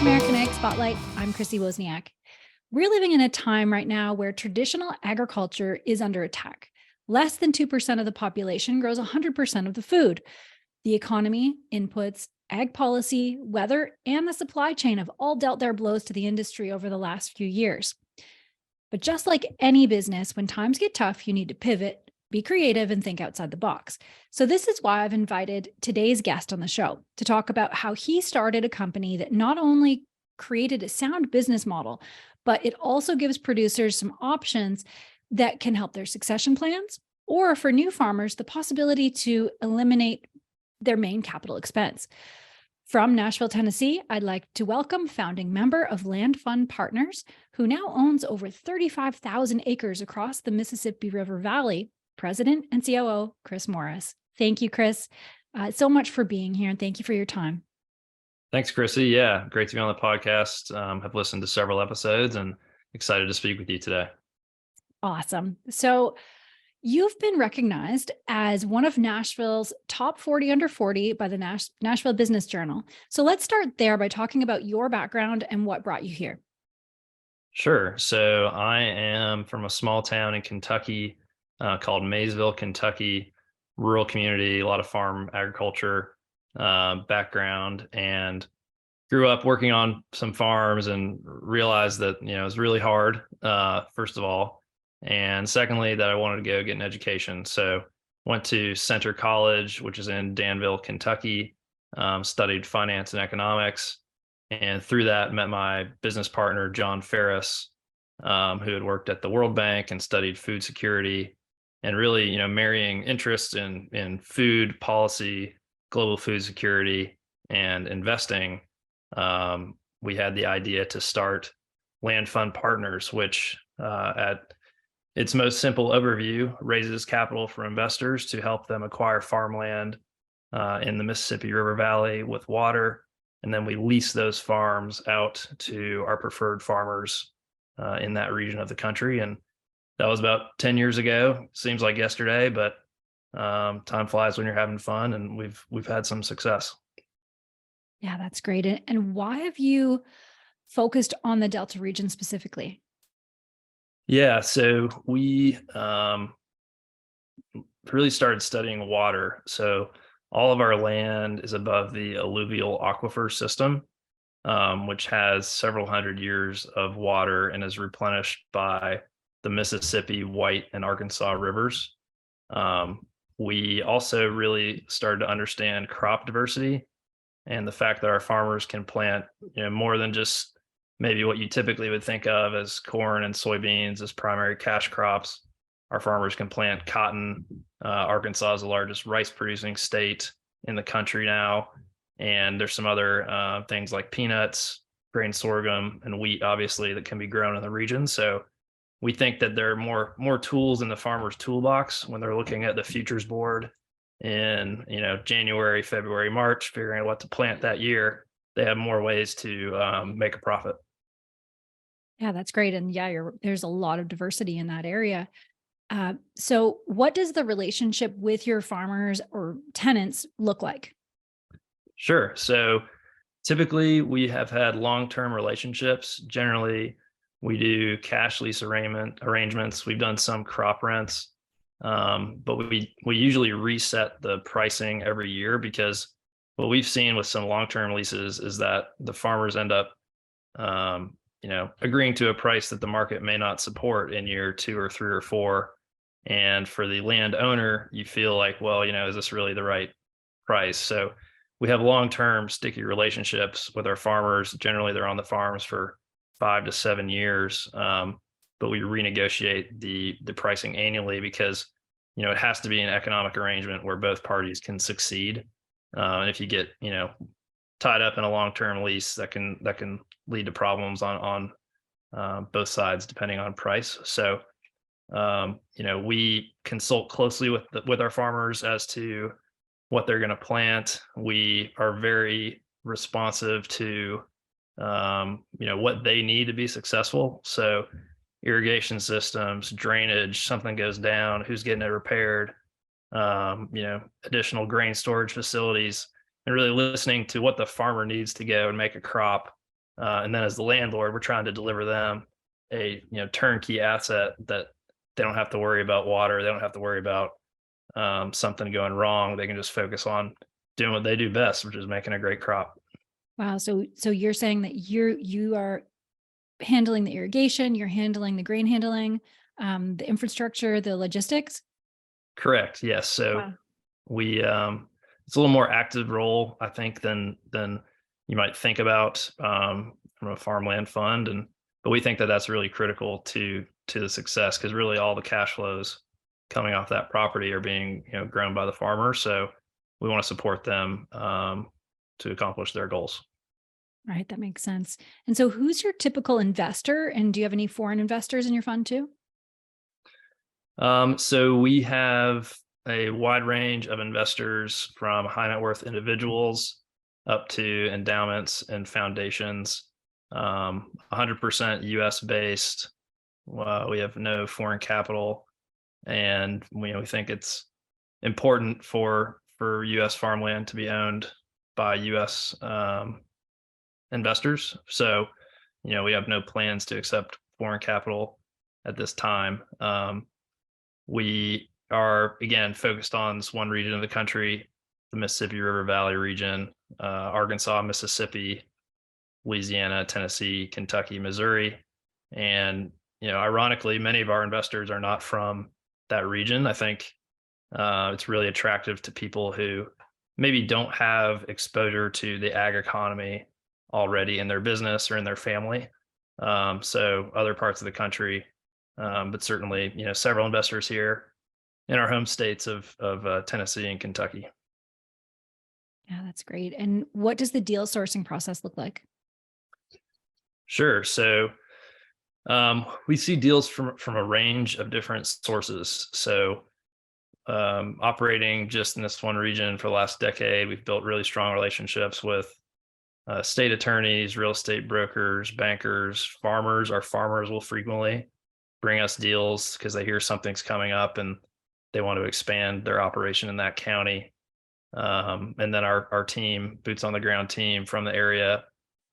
American Ag Spotlight. I'm Chrissy Wozniak. We're living in a time right now where traditional agriculture is under attack. Less than 2% of the population grows 100% of the food. The economy, inputs, ag policy, weather, and the supply chain have all dealt their blows to the industry over the last few years. But just like any business, when times get tough, you need to pivot, be creative, and think outside the box. So this is why I've invited today's guest on the show to talk about how he started a company that not only created a sound business model, but it also gives producers some options that can help their succession plans, or for new farmers, the possibility to eliminate their main capital expense. From Nashville, Tennessee, I'd like to welcome founding member of LandFund Partners, who now owns over 35,000 acres across the Mississippi River Valley, President and COO, Chris Morris. Thank you, Chris, so much for being here, and thank you for your time. Thanks, Chrissy. Yeah, great to be on the podcast. Have listened to several episodes and excited to speak with you today. Awesome. So you've been recognized as one of Nashville's top 40 under 40 by the Nashville Business Journal. So let's start there by talking about your background and what brought you here. Sure. So I am from a small town in Kentucky called Maysville, Kentucky, rural community, a lot of farm agriculture background, and grew up working on some farms and realized that, it was really hard, first of all. And secondly, that I wanted to go get an education. So went to Center College, which is in Danville, Kentucky, studied finance and economics. And through that, met my business partner, John Farris, who had worked at the World Bank and studied food security, and really, marrying interests in food policy, global food security, and investing. We had the idea to start LandFund Partners, which at its most simple overview raises capital for investors to help them acquire farmland in the Mississippi River Valley with water. And then we lease those farms out to our preferred farmers in that region of the country. And that was about 10 years ago. Seems like yesterday, but time flies when you're having fun, and we've had some success. Yeah, that's great. And why have you focused on the Delta region specifically? Yeah, so we really started studying water. So all of our land is above the alluvial aquifer system, which has several hundred years of water and is replenished by the Mississippi, White, and Arkansas rivers. We also really started to understand crop diversity and the fact that our farmers can plant, more than just maybe what you typically would think of as corn and soybeans as primary cash crops. Our farmers can plant cotton. Arkansas is the largest rice producing state in the country now. And there's some other things like peanuts, grain sorghum, and wheat, obviously, that can be grown in the region. So we think that there are more tools in the farmer's toolbox when they're looking at the futures board in January, February, March, figuring out what to plant that year. They have more ways to make a profit. Yeah, that's great. And yeah, there's a lot of diversity in that area. So what does the relationship with your farmers or tenants look like? Sure. So typically we have had long-term relationships. Generally, we do cash lease arrangements. We've done some crop rents, but we usually reset the pricing every year, because what we've seen with some long-term leases is that the farmers end up, agreeing to a price that the market may not support in year 2 or 3 or 4. And for the landowner, you feel like, well, is this really the right price? So we have long-term sticky relationships with our farmers. Generally, they're on the farms for 5 to 7 years, but we renegotiate the pricing annually, because it has to be an economic arrangement where both parties can succeed. And if you get tied up in a long-term lease, that can lead to problems on both sides depending on price. So we consult closely with our farmers as to what they're going to plant. We are very responsive to what they need to be successful. So irrigation systems, drainage, something goes down, who's getting it repaired, additional grain storage facilities, and really listening to what the farmer needs to go and make a crop And then as the landlord, we're trying to deliver them a turnkey asset that they don't have to worry about water. They don't have to worry about something going wrong. They can just focus on doing what they do best, which is making a great crop. Wow. So you're saying that you are handling the irrigation, you're handling the grain handling, the infrastructure, the logistics? Correct. Yes. So Wow. we it's a little more active role, I think, than you might think about from a farmland fund, but we think that that's really critical to the success, because really all the cash flows coming off that property are being grown by the farmer. So we want to support them to accomplish their goals. Right. That makes sense. And so who's your typical investor? And do you have any foreign investors in your fund too? So we have a wide range of investors, from high net worth individuals up to endowments and foundations. 100% US based. We have no foreign capital, and we think it's important for US farmland to be owned by US investors. So we have no plans to accept foreign capital at this time. We are, again, focused on this one region of the country, the Mississippi River Valley region, Arkansas, Mississippi, Louisiana, Tennessee, Kentucky, Missouri. And, ironically, many of our investors are not from that region. I think it's really attractive to people who maybe don't have exposure to the ag economy already in their business or in their family. So other parts of the country, but certainly, several investors here in our home states of Tennessee and Kentucky. Yeah, that's great. And what does the deal sourcing process look like? Sure. So we see deals from a range of different sources. So operating just in this one region for the last decade, we've built really strong relationships with state attorneys, real estate brokers, bankers, farmers. Our farmers will frequently bring us deals because they hear something's coming up and they want to expand their operation in that county. And then our team, boots on the ground team from the area,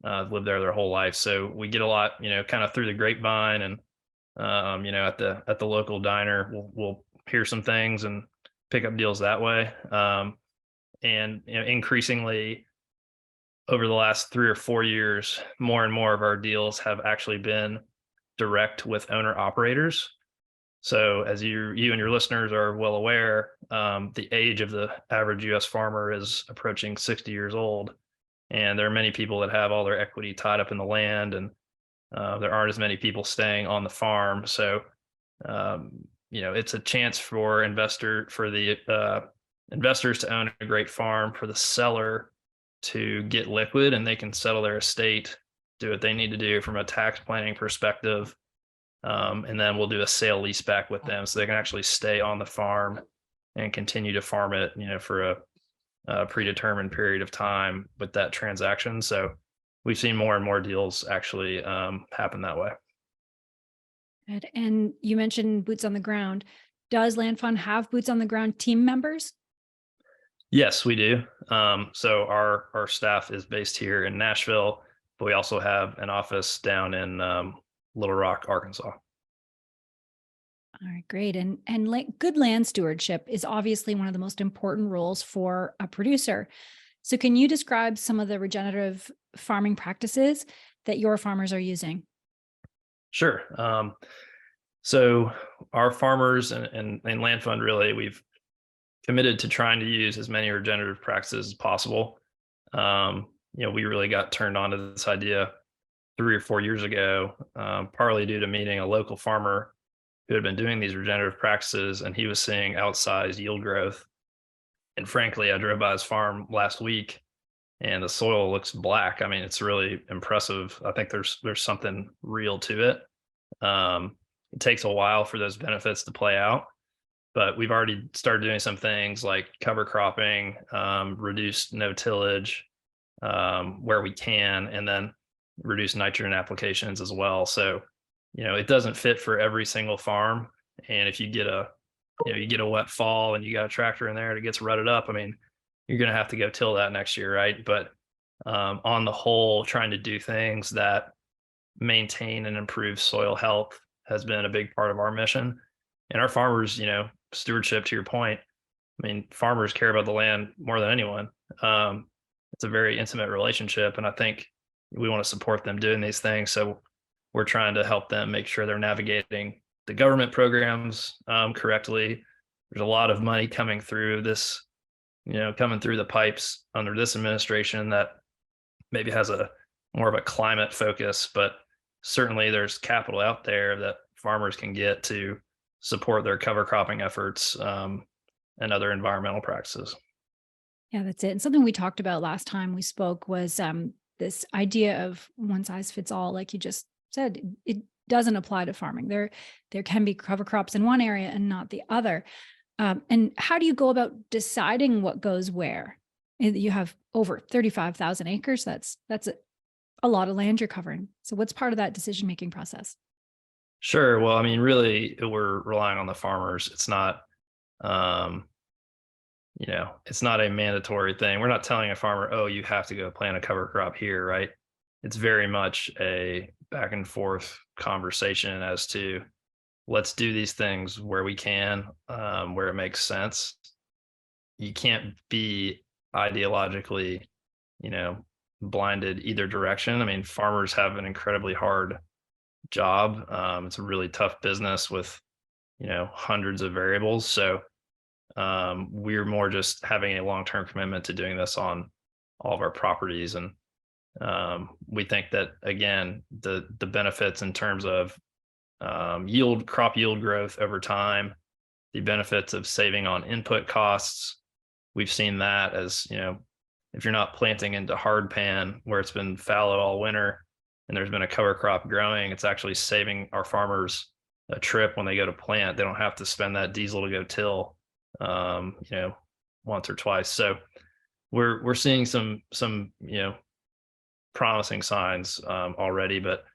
lived there their whole life. So we get a lot, kind of through the grapevine, and at the local diner, we'll hear some things and pick up deals that way. And increasingly over the last 3 or 4 years, more and more of our deals have actually been direct with owner operators. So as you and your listeners are well aware, the age of the average US farmer is approaching 60 years old. And there are many people that have all their equity tied up in the land, and there aren't as many people staying on the farm. So, it's a chance for the investors to own a great farm, for the seller to get liquid, and they can settle their estate, do what they need to do from a tax planning perspective. And then we'll do a sale leaseback with them, so they can actually stay on the farm and continue to farm it, for a predetermined period of time with that transaction. So we've seen more and more deals actually happen that way. Good. And you mentioned boots on the ground. Does LandFund have boots on the ground team members? Yes, we do. So our staff is based here in Nashville, but we also have an office down in Little Rock, Arkansas. All right, great. And good land stewardship is obviously one of the most important roles for a producer. So can you describe some of the regenerative farming practices that your farmers are using? Sure. So our farmers and LandFund, really, we've committed to trying to use as many regenerative practices as possible. We really got turned on to this idea 3 or 4 years ago, partly due to meeting a local farmer who had been doing these regenerative practices, and he was seeing outsized yield growth. And frankly, I drove by his farm last week, and the soil looks black. I mean, it's really impressive. I think there's something real to it. It takes a while for those benefits to play out, but we've already started doing some things like cover cropping, reduced no tillage where we can, and then reduce nitrogen applications as well. So, it doesn't fit for every single farm. And if you get a wet fall and you got a tractor in there and it gets rutted up, I mean, you're going to have to go till that next year, right? But on the whole, trying to do things that maintain and improve soil health has been a big part of our mission. And our farmers, stewardship, to your point, I mean, farmers care about the land more than anyone. It's a very intimate relationship, and I think we want to support them doing these things. So we're trying to help them make sure they're navigating the government programs correctly. There's a lot of money coming through this, coming through the pipes under this administration that maybe has a more of a climate focus, but certainly there's capital out there that farmers can get to support their cover cropping efforts and other environmental practices. Yeah, that's it. And something we talked about last time we spoke was this idea of one size fits all. Like you just said, it doesn't apply to farming. There can be cover crops in one area and not the other. And how do you go about deciding what goes where? You have over 35,000 acres. That's a lot of land you're covering. So what's part of that decision-making process? Sure. Well, I mean, really, we're relying on the farmers. It's not, it's not a mandatory thing. We're not telling a farmer, oh, you have to go plant a cover crop here, right? It's very much a back and forth conversation as to let's do these things where we can, where it makes sense. You can't be ideologically, blinded either direction. I mean, farmers have an incredibly hard job. It's a really tough business with, hundreds of variables. So we're more just having a long-term commitment to doing this on all of our properties. And we think that, again, the benefits in terms of crop yield growth over time, the benefits of saving on input costs, we've seen that as, if you're not planting into hard pan where it's been fallow all winter and there's been a cover crop growing, it's actually saving our farmers a trip when they go to plant. They don't have to spend that diesel to go till, once or twice. So we're seeing some promising signs already, but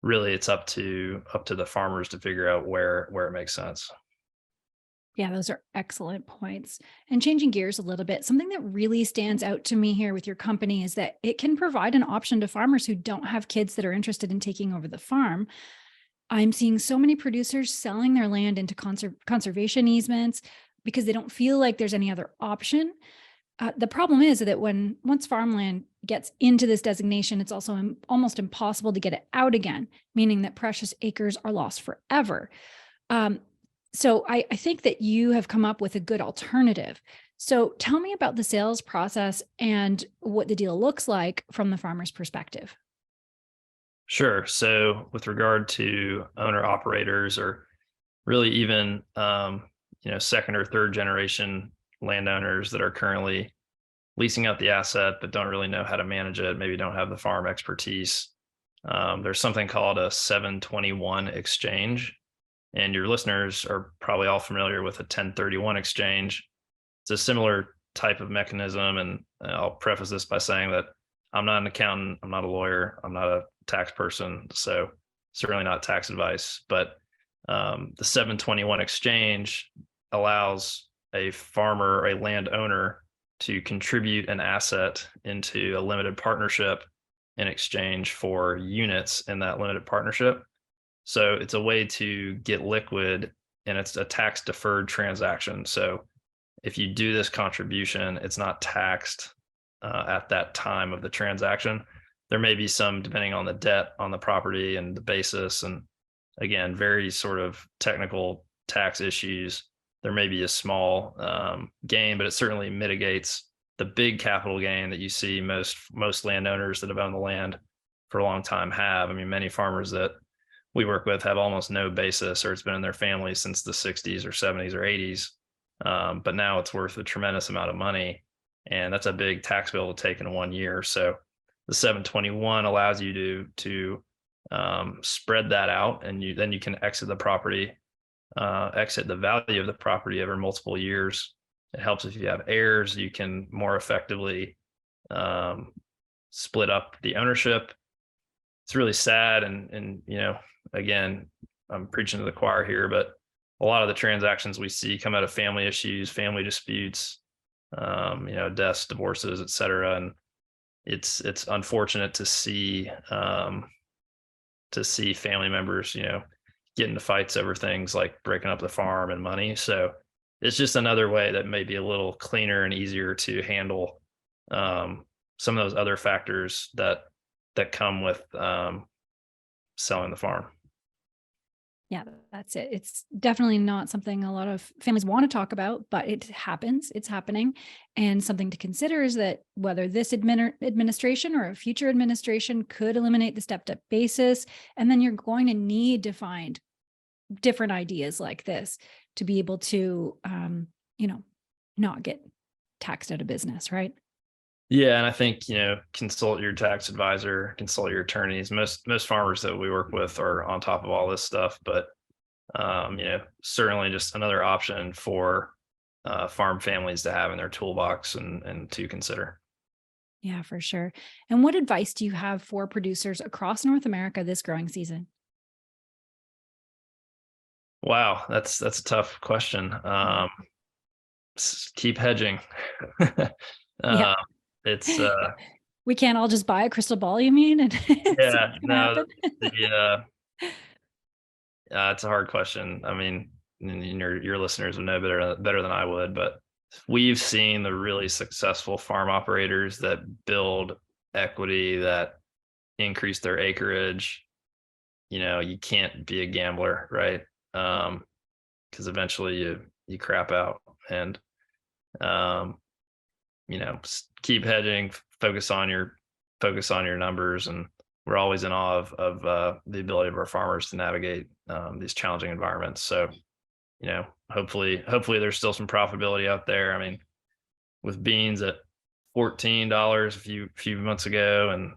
really it's up to the farmers to figure out where it makes sense. Yeah, those are excellent points. And changing gears a little bit, something that really stands out to me here with your company is that it can provide an option to farmers who don't have kids that are interested in taking over the farm. I'm seeing so many producers selling their land into conservation easements because they don't feel like there's any other option. The problem is that once farmland gets into this designation, it's also almost impossible to get it out again, meaning that precious acres are lost forever. So I think that you have come up with a good alternative. So tell me about the sales process and what the deal looks like from the farmer's perspective. Sure. So with regard to owner operators, or really even second or third generation landowners that are currently leasing out the asset but don't really know how to manage it, maybe don't have the farm expertise, there's something called a 721 exchange. And your listeners are probably all familiar with a 1031 exchange. It's a similar type of mechanism. And I'll preface this by saying that I'm not an accountant, I'm not a lawyer, I'm not a tax person, so certainly not tax advice. But the 721 exchange allows a farmer or a landowner to contribute an asset into a limited partnership in exchange for units in that limited partnership. So it's a way to get liquid, and it's a tax deferred transaction. So if you do this contribution, it's not taxed at that time of the transaction. There may be some, depending on the debt on the property and the basis, and again, very sort of technical tax issues. There may be a small gain, but it certainly mitigates the big capital gain that you see most landowners that have owned the land for a long time have. I mean, many farmers that we work with have almost no basis, or it's been in their family since the 60s or 70s or 80s. But now it's worth a tremendous amount of money. And that's a big tax bill to take in 1 year. So the 721 allows you to spread that out, and then you can exit the property, exit the value of the property over multiple years. It helps if you have heirs, you can more effectively split up the ownership. It's really sad, and again, I'm preaching to the choir here, but a lot of the transactions we see come out of family issues, family disputes, deaths, divorces, et cetera. And it's unfortunate to see family members, get into fights over things like breaking up the farm and money. So it's just another way that may be a little cleaner and easier to handle some of those other factors that come with selling the farm. Yeah, that's it. It's definitely not something a lot of families want to talk about, but it happens. It's happening. And something to consider is that whether this administration or a future administration could eliminate the stepped-up basis, and then you're going to need to find different ideas like this to be able to, not get taxed out of business, right? Yeah, and I think, consult your tax advisor, consult your attorneys. Most farmers that we work with are on top of all this stuff, but certainly just another option for farm families to have in their toolbox and to consider. Yeah, for sure. And what advice do you have for producers across North America this growing season? Wow, that's a tough question. Keep hedging. Yeah. It's We can't all just buy a crystal ball, you mean? And yeah, no, happen? it's a hard question. I mean, your listeners would know better than I would, but we've seen the really successful farm operators that build equity, that increase their acreage. You can't be a gambler, right? Because eventually you crap out, and keep hedging, focus on your numbers, and we're always in awe of the ability of our farmers to navigate these challenging environments. So, hopefully there's still some profitability out there. I mean, with beans at $14 a few months ago, and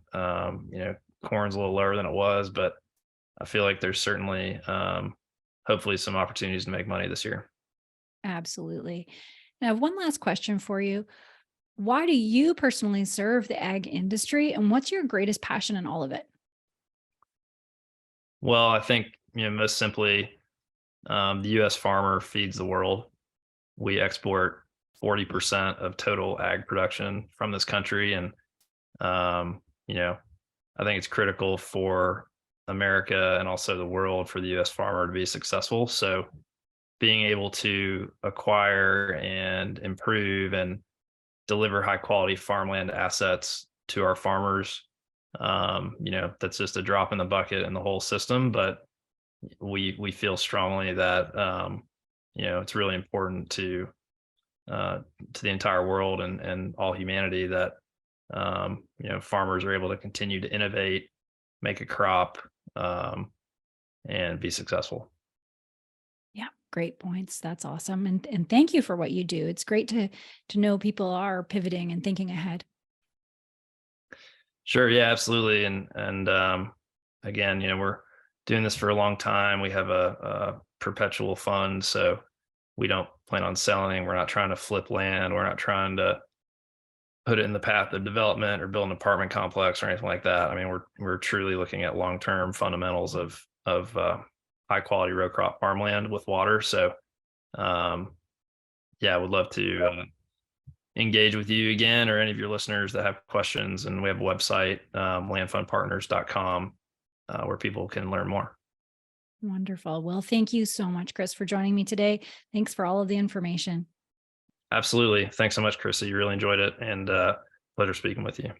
corn's a little lower than it was, but I feel like there's certainly hopefully some opportunities to make money this year. Absolutely. Now, one last question for you. Why do you personally serve the ag industry, and what's your greatest passion in all of it? Well, I think, most simply, the U.S. farmer feeds the world. We export 40% of total ag production from this country. And, I think it's critical for America and also the world for the U.S. farmer to be successful. So being able to acquire and improve and deliver high quality farmland assets to our farmers, that's just a drop in the bucket in the whole system. But we feel strongly that it's really important to the entire world and all humanity that farmers are able to continue to innovate, make a crop, and be successful. Yeah, great points. That's awesome. And thank you for what you do. It's great to know people are pivoting and thinking ahead. Sure. Yeah, absolutely. And again, we're doing this for a long time. We have a perpetual fund, so we don't plan on selling. We're not trying to flip land. We're not trying to put it in the path of development or build an apartment complex or anything like that. I mean, we're truly looking at long-term fundamentals of high quality row crop farmland with water. So, yeah, I would love to engage with you again, or any of your listeners that have questions. And we have a website, landfundpartners.com, where people can learn more. Wonderful. Well, thank you so much, Chris, for joining me today. Thanks for all of the information. Absolutely. Thanks so much, Chrissy. You really enjoyed it, and pleasure speaking with you.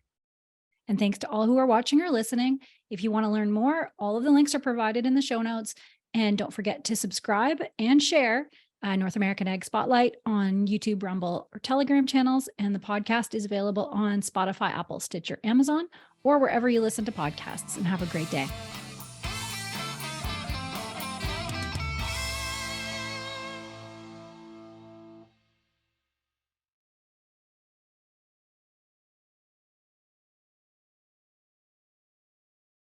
And thanks to all who are watching or listening. If you want to learn more, all of the links are provided in the show notes. And don't forget to subscribe and share North American Ag Spotlight on YouTube, Rumble, or Telegram channels. And the podcast is available on Spotify, Apple, Stitcher, Amazon, or wherever you listen to podcasts. And have a great day.